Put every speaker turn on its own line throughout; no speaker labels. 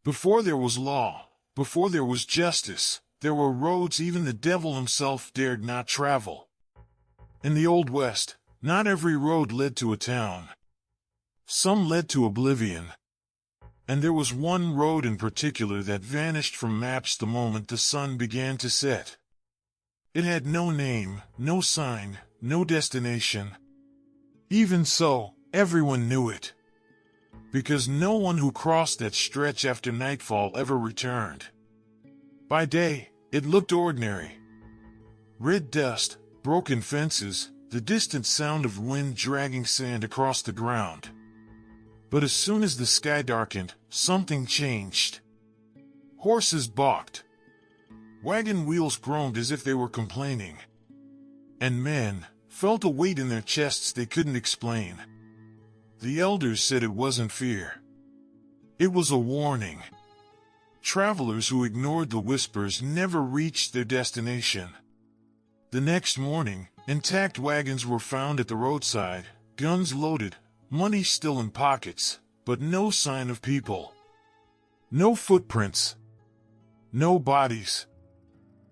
Before there was law, before there was justice, there were roads even the devil himself dared not travel. In the Old West, not every road led to a town. Some led to oblivion. And there was one road in particular that vanished from maps the moment the sun began to set. It had no name, no sign, no destination. Even so, everyone knew it. Because no one who crossed that stretch after nightfall ever returned. By day, it looked ordinary. Red dust, broken fences, the distant sound of wind dragging sand across the ground. But as soon as the sky darkened, something changed. Horses balked. Wagon wheels groaned as if they were complaining. And men felt a weight in their chests they couldn't explain. The elders said it wasn't fear. It was a warning. Travelers who ignored the whispers never reached their destination. The next morning, intact wagons were found at the roadside, guns loaded, money still in pockets, but no sign of people. No footprints. No bodies.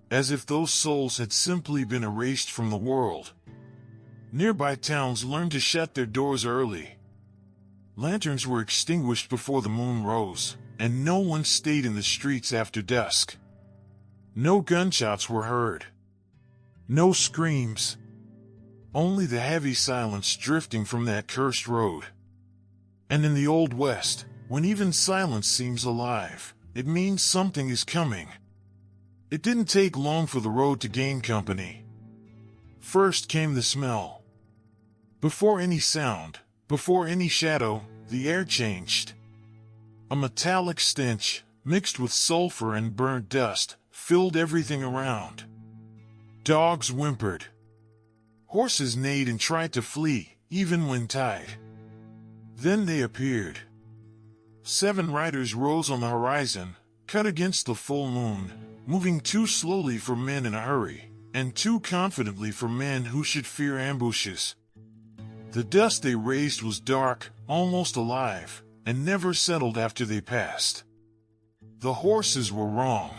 As if those souls had simply been erased from the world. Nearby towns learned to shut their doors early. Lanterns were extinguished before the moon rose, and no one stayed in the streets after dusk. No gunshots were heard. No screams. Only the heavy silence drifting from that cursed road. And in the Old West, when even silence seems alive, it means something is coming. It didn't take long for the road to gain company. First came the smell. Before any sound, before any shadow, the air changed. A metallic stench, mixed with sulfur and burnt dust, filled everything around. Dogs whimpered. Horses neighed and tried to flee, even when tied. Then they appeared. 7 riders rose on the horizon, cut against the full moon, moving too slowly for men in a hurry, and too confidently for men who should fear ambushes. The dust they raised was dark, almost alive, and never settled after they passed. The horses were wrong.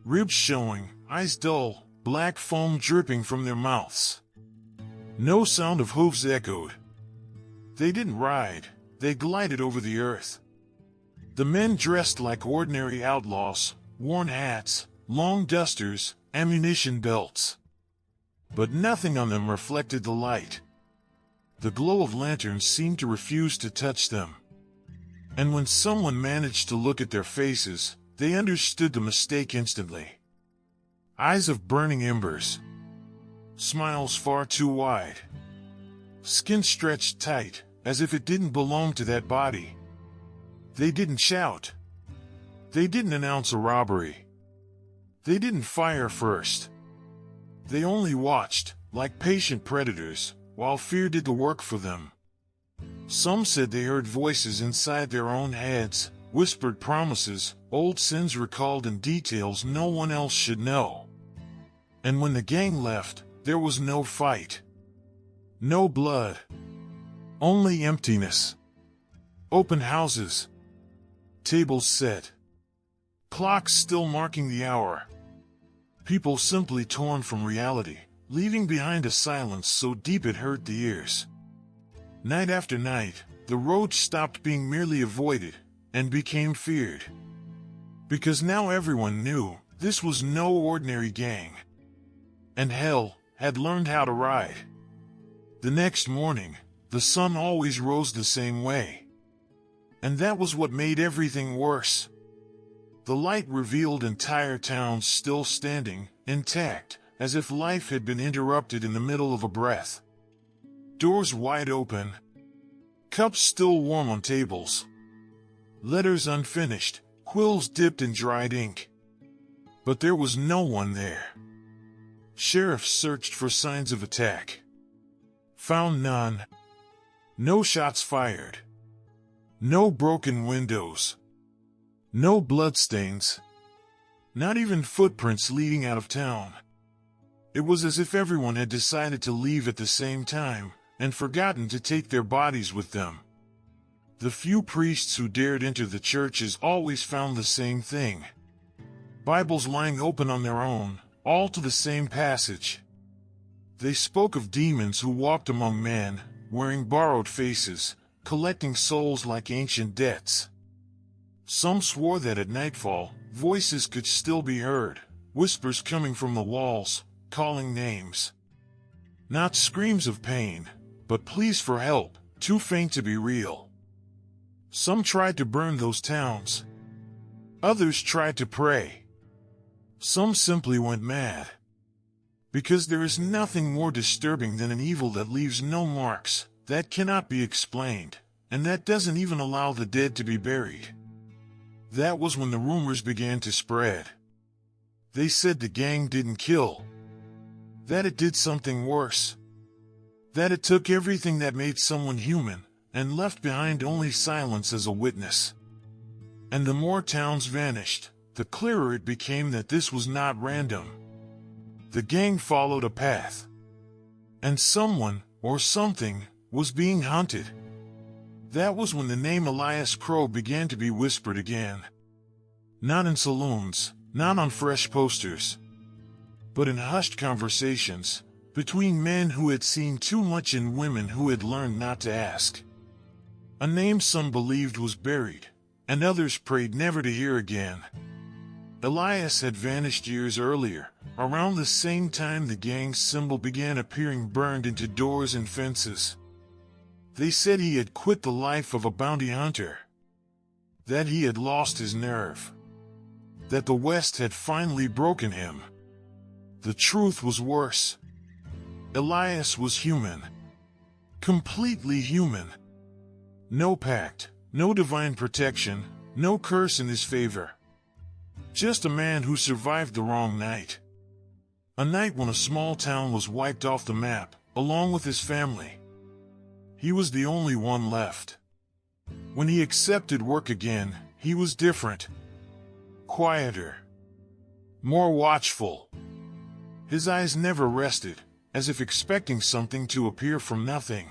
Ribs showing, eyes dull, black foam dripping from their mouths. No sound of hooves echoed. They didn't ride, they glided over the earth. The men dressed like ordinary outlaws, worn hats, long dusters, ammunition belts. But nothing on them reflected the light. The glow of lanterns seemed to refuse to touch them. And when someone managed to look at their faces, they understood the mistake instantly. Eyes of burning embers. Smiles far too wide. Skin stretched tight, as if it didn't belong to that body. They didn't shout. They didn't announce a robbery. They didn't fire first. They only watched, like patient predators, while fear did the work for them. Some said they heard voices inside their own heads, whispered promises, old sins recalled and details no one else should know. And when the gang left, there was no fight. No blood. Only emptiness. Open houses. Tables set. Clocks still marking the hour. People simply torn from reality, leaving behind a silence so deep it hurt the ears. Night after night, the road stopped being merely avoided, and became feared. Because now everyone knew, this was no ordinary gang. And hell had learned how to ride. The next morning, the sun always rose the same way. And that was what made everything worse. The light revealed entire towns still standing, intact, as if life had been interrupted in the middle of a breath. Doors wide open. Cups still warm on tables. Letters unfinished, quills dipped in dried ink. But there was no one there. Sheriffs searched for signs of attack. Found none. No shots fired. No broken windows. No bloodstains. Not even footprints leading out of town. It was as if everyone had decided to leave at the same time, and forgotten to take their bodies with them. The few priests who dared enter the churches always found the same thing. Bibles lying open on their own, all to the same passage. They spoke of demons who walked among men, wearing borrowed faces, collecting souls like ancient debts. Some swore that at nightfall, voices could still be heard, whispers coming from the walls, calling names. Not screams of pain, but pleas for help, too faint to be real. Some tried to burn those towns. Others tried to pray. Some simply went mad. Because there is nothing more disturbing than an evil that leaves no marks, that cannot be explained, and that doesn't even allow the dead to be buried. That was when the rumors began to spread. They said the gang didn't kill. That it did something worse. That it took everything that made someone human, and left behind only silence as a witness. And the more towns vanished, the clearer it became that this was not random. The gang followed a path. And someone, or something, was being hunted. That was when the name Elias Crowe began to be whispered again. Not in saloons, not on fresh posters, but in hushed conversations, between men who had seen too much in women who had learned not to ask. A name some believed was buried, and others prayed never to hear again. Elias had vanished years earlier, around the same time the gang's symbol began appearing burned into doors and fences. They said he had quit the life of a bounty hunter. That he had lost his nerve. That the West had finally broken him. The truth was worse. Elias was human. Completely human. No pact, no divine protection, no curse in his favor. Just a man who survived the wrong night. A night when a small town was wiped off the map, along with his family. He was the only one left. When he accepted work again, he was different. Quieter. More watchful. His eyes never rested, as if expecting something to appear from nothing.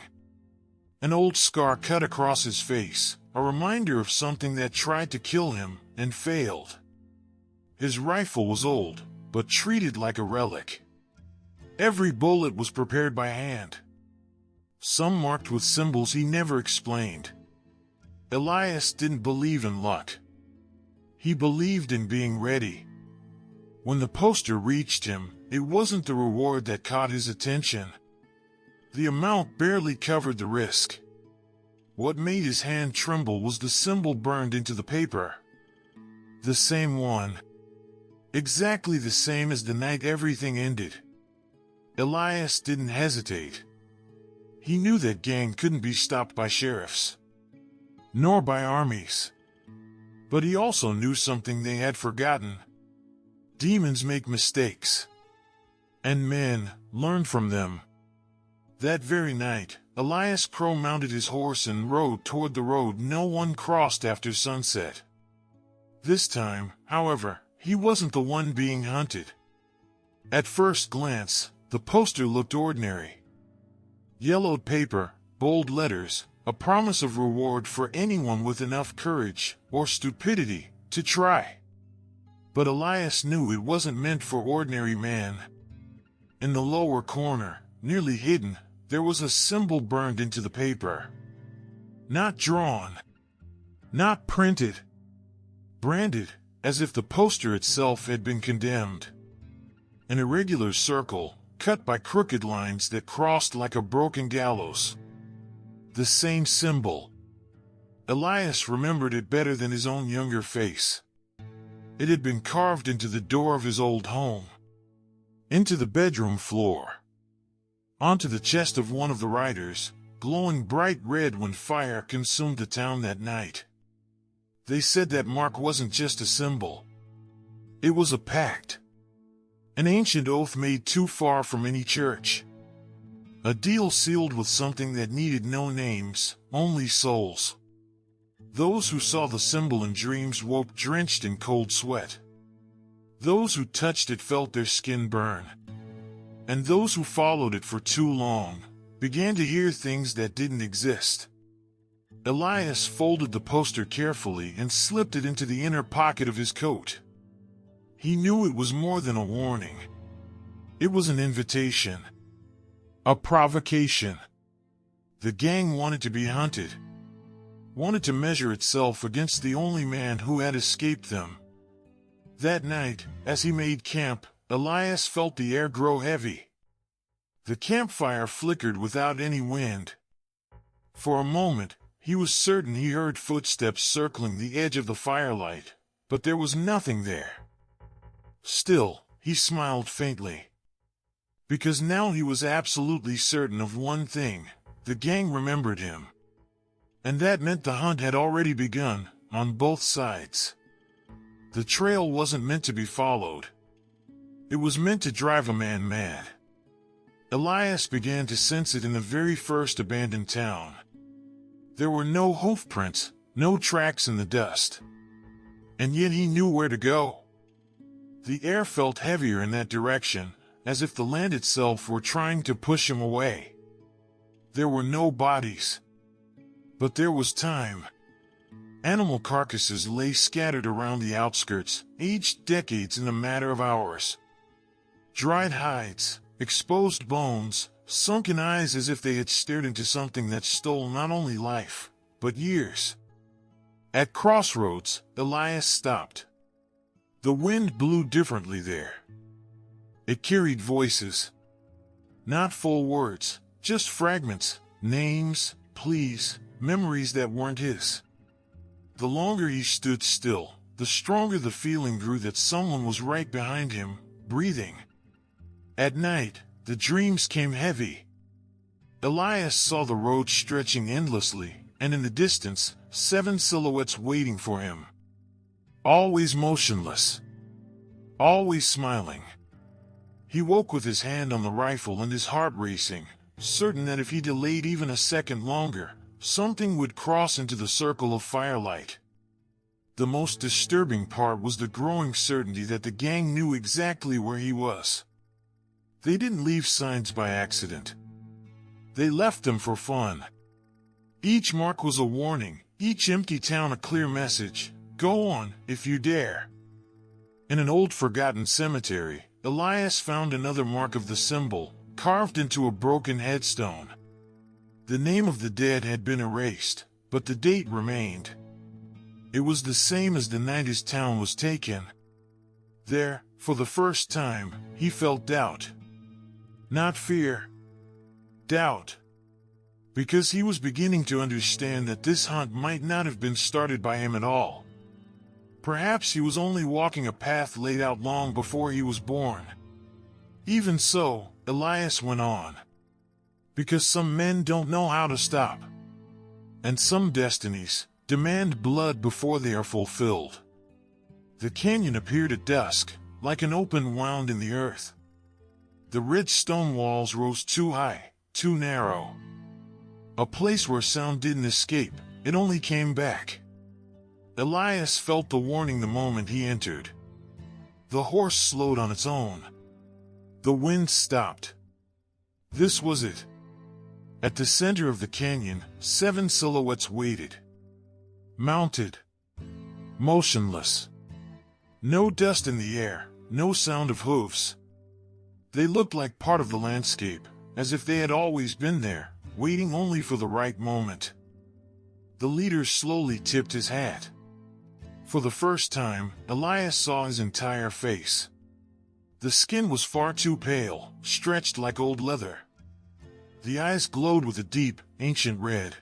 An old scar cut across his face, a reminder of something that tried to kill him, and failed. His rifle was old, but treated like a relic. Every bullet was prepared by hand. Some marked with symbols he never explained. Elias didn't believe in luck. He believed in being ready. When the poster reached him, it wasn't the reward that caught his attention. The amount barely covered the risk. What made his hand tremble was the symbol burned into the paper. The same one. Exactly the same as the night everything ended. Elias didn't hesitate. He knew that gang couldn't be stopped by sheriffs, nor by armies. But he also knew something they had forgotten. Demons make mistakes, and men learn from them. That very night, Elias Crowe mounted his horse and rode toward the road no one crossed after sunset. This time, however, he wasn't the one being hunted. At first glance, the poster looked ordinary. Yellowed paper, bold letters, a promise of reward for anyone with enough courage, or stupidity, to try. But Elias knew it wasn't meant for ordinary man. In the lower corner, nearly hidden, there was a symbol burned into the paper. Not drawn. Not printed. Branded, as if the poster itself had been condemned. An irregular circle, cut by crooked lines that crossed like a broken gallows. The same symbol. Elias remembered it better than his own younger face. It had been carved into the door of his old home. Into the bedroom floor. Onto the chest of one of the writers, glowing bright red when fire consumed the town that night. They said that mark wasn't just a symbol. It was a pact. An ancient oath made too far from any church. A deal sealed with something that needed no names, only souls. Those who saw the symbol in dreams woke drenched in cold sweat. Those who touched it felt their skin burn. And those who followed it for too long began to hear things that didn't exist. Elias folded the poster carefully and slipped it into the inner pocket of his coat. He knew it was more than a warning. It was an invitation. A provocation. The gang wanted to be hunted. Wanted to measure itself against the only man who had escaped them. That night, as he made camp, Elias felt the air grow heavy. The campfire flickered without any wind. For a moment, he was certain he heard footsteps circling the edge of the firelight, but there was nothing there. Still, he smiled faintly. Because now he was absolutely certain of one thing: the gang remembered him. And that meant the hunt had already begun, on both sides. The trail wasn't meant to be followed. It was meant to drive a man mad. Elias began to sense it in the very first abandoned town. There were no hoofprints, no tracks in the dust. And yet he knew where to go. The air felt heavier in that direction, as if the land itself were trying to push him away. There were no bodies. But there was time. Animal carcasses lay scattered around the outskirts, aged decades in a matter of hours. Dried hides, exposed bones, sunken eyes as if they had stared into something that stole not only life, but years. At crossroads, Elias stopped. The wind blew differently there. It carried voices. Not full words, just fragments, names, pleas, memories that weren't his. The longer he stood still, the stronger the feeling grew that someone was right behind him, breathing. At night, the dreams came heavy. Elias saw the road stretching endlessly, and in the distance, 7 silhouettes waiting for him. Always motionless. Always smiling. He woke with his hand on the rifle and his heart racing, certain that if he delayed even a second longer, something would cross into the circle of firelight. The most disturbing part was the growing certainty that the gang knew exactly where he was. They didn't leave signs by accident. They left them for fun. Each mark was a warning, each empty town a clear message: go on, if you dare. In an old forgotten cemetery, Elias found another mark of the symbol, carved into a broken headstone. The name of the dead had been erased, but the date remained. It was the same as the night his town was taken. There, for the first time, he felt doubt. Not fear. Doubt. Because he was beginning to understand that this hunt might not have been started by him at all. Perhaps he was only walking a path laid out long before he was born. Even so, Elias went on. Because some men don't know how to stop. And some destinies demand blood before they are fulfilled. The canyon appeared at dusk, like an open wound in the earth. The red stone walls rose too high, too narrow. A place where sound didn't escape, it only came back. Elias felt the warning the moment he entered. The horse slowed on its own. The wind stopped. This was it. At the center of the canyon, 7 silhouettes waited. Mounted. Motionless. No dust in the air, no sound of hooves. They looked like part of the landscape, as if they had always been there, waiting only for the right moment. The leader slowly tipped his hat. For the first time, Elias saw his entire face. The skin was far too pale, stretched like old leather. The eyes glowed with a deep, ancient red.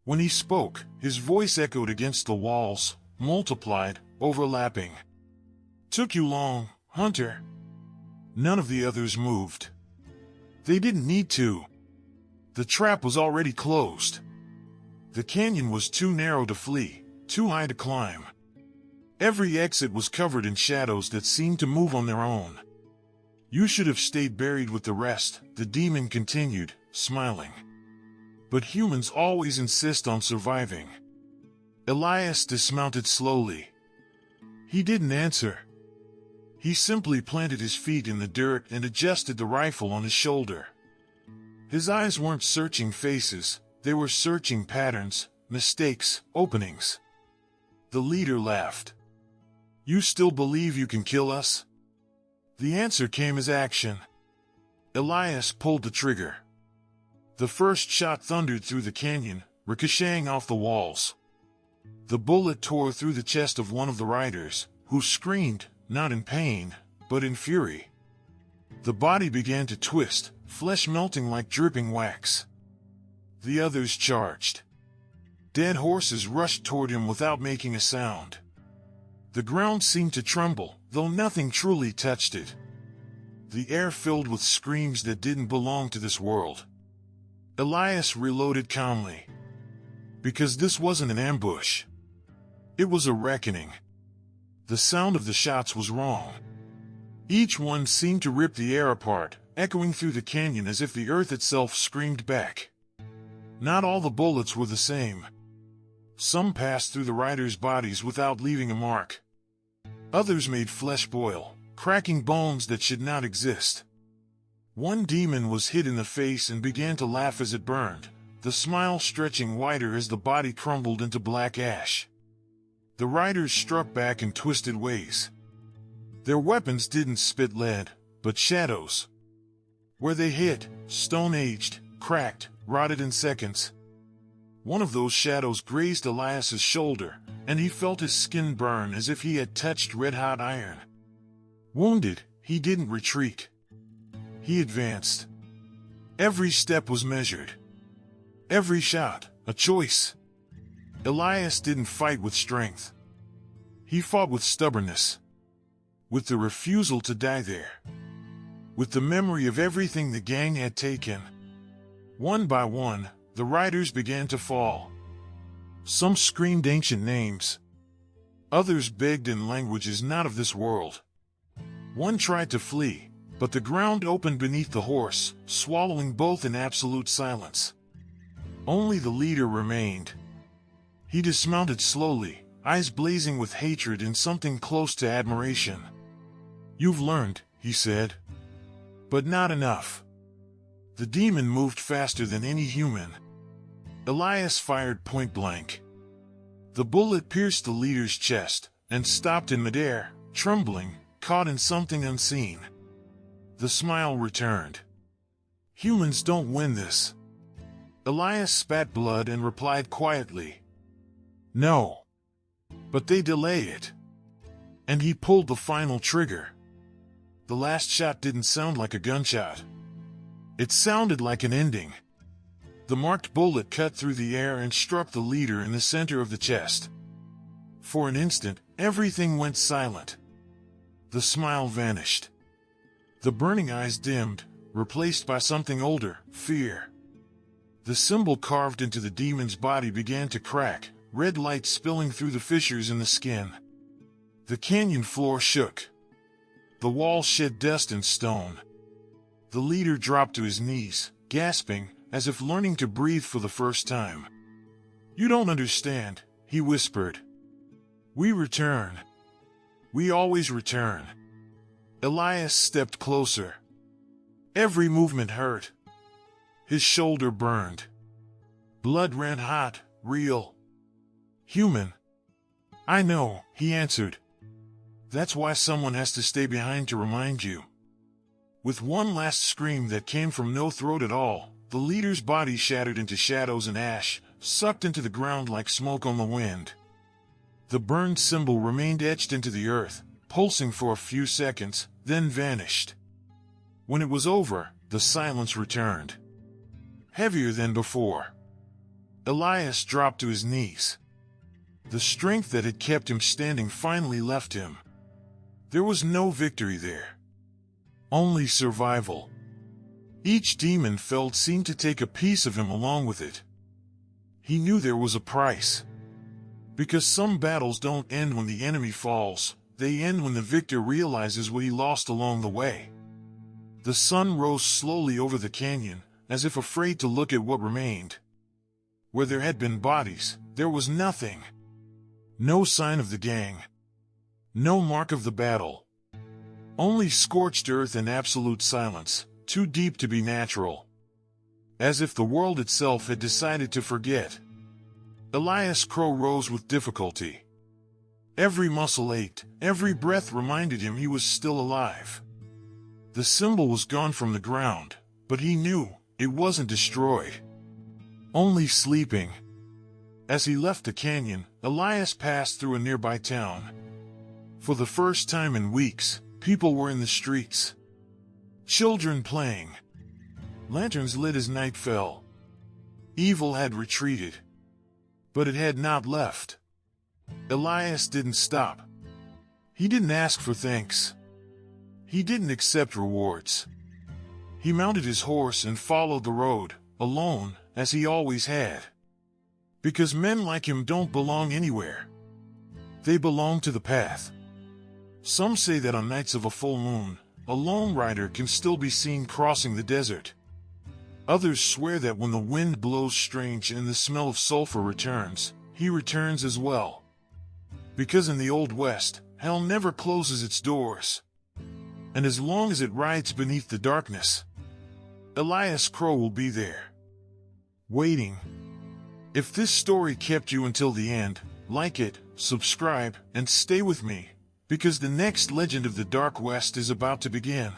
When he spoke, his voice echoed against the walls, multiplied, overlapping. "Took you long, Hunter?" None of the others moved. They didn't need to. The trap was already closed. The canyon was too narrow to flee, too high to climb. Every exit was covered in shadows that seemed to move on their own. "You should have stayed buried with the rest," the demon continued, smiling. "But humans always insist on surviving." Elias dismounted slowly. He didn't answer. He simply planted his feet in the dirt and adjusted the rifle on his shoulder. His eyes weren't searching faces, they were searching patterns, mistakes, openings. The leader laughed. You still believe you can kill us? The answer came as action. Elias pulled the trigger. The first shot thundered through the canyon, ricocheting off the walls. The bullet tore through the chest of one of the riders, who screamed, not in pain, but in fury. The body began to twist, flesh melting like dripping wax. The others charged. Dead horses rushed toward him without making a sound. The ground seemed to tremble, though nothing truly touched it. The air filled with screams that didn't belong to this world. Elias reloaded calmly. Because this wasn't an ambush. It was a reckoning. The sound of the shots was wrong. Each one seemed to rip the air apart, echoing through the canyon as if the earth itself screamed back. Not all the bullets were the same. Some passed through the riders' bodies without leaving a mark. Others made flesh boil, cracking bones that should not exist. One demon was hit in the face and began to laugh as it burned, the smile stretching wider as the body crumbled into black ash. The riders struck back in twisted ways. Their weapons didn't spit lead, but shadows. Where they hit, stone-aged, cracked, rotted in seconds. One of those shadows grazed Elias's shoulder, and he felt his skin burn as if he had touched red-hot iron. Wounded, he didn't retreat. He advanced. Every step was measured. Every shot, a choice. Elias didn't fight with strength. He fought with stubbornness. With the refusal to die there. With the memory of everything the gang had taken. One by one, the riders began to fall. Some screamed ancient names. Others begged in languages not of this world. One tried to flee, but the ground opened beneath the horse, swallowing both in absolute silence. Only the leader remained. He dismounted slowly, eyes blazing with hatred and something close to admiration. You've learned, he said. But not enough. The demon moved faster than any human. Elias fired point blank. The bullet pierced the leader's chest and stopped in midair, trembling, caught in something unseen. The smile returned. Humans don't win this. Elias spat blood and replied quietly. No. But they delay it. And he pulled the final trigger. The last shot didn't sound like a gunshot. It sounded like an ending. The marked bullet cut through the air and struck the leader in the center of the chest. For an instant, everything went silent. The smile vanished. The burning eyes dimmed, replaced by something older, fear. The symbol carved into the demon's body began to crack, red light spilling through the fissures in the skin. The canyon floor shook. The wall shed dust and stone. The leader dropped to his knees, gasping, as if learning to breathe for the first time. You don't understand, he whispered. We return. We always return. Elias stepped closer. Every movement hurt. His shoulder burned. Blood ran hot, real. Human. I know, he answered. That's why someone has to stay behind to remind you. With one last scream that came from no throat at all, the leader's body shattered into shadows and ash, sucked into the ground like smoke on the wind. The burned symbol remained etched into the earth, pulsing for a few seconds, then vanished. When it was over, the silence returned. Heavier than before. Elias dropped to his knees. The strength that had kept him standing finally left him. There was no victory there. Only survival. Each demon felt seemed to take a piece of him along with it. He knew there was a price. Because some battles don't end when the enemy falls, they end when the victor realizes what he lost along the way. The sun rose slowly over the canyon, as if afraid to look at what remained. Where there had been bodies, there was nothing. No sign of the gang. No mark of the battle. Only scorched earth and absolute silence, too deep to be natural. As if the world itself had decided to forget. Elias Crowe rose with difficulty. Every muscle ached, every breath reminded him he was still alive. The symbol was gone from the ground, but he knew it wasn't destroyed. Only sleeping. As he left the canyon, Elias passed through a nearby town. For the first time in weeks, people were in the streets. Children playing. Lanterns lit as night fell. Evil had retreated. But it had not left. Elias didn't stop. He didn't ask for thanks. He didn't accept rewards. He mounted his horse and followed the road, alone, as he always had. Because men like him don't belong anywhere. They belong to the path. Some say that on nights of a full moon, a lone rider can still be seen crossing the desert. Others swear that when the wind blows strange and the smell of sulfur returns, he returns as well. Because in the Old West, hell never closes its doors. And as long as it rides beneath the darkness, Elias Crowe will be there, waiting. If this story kept you until the end, like it, subscribe, and stay with me, because the next legend of the Dark West is about to begin.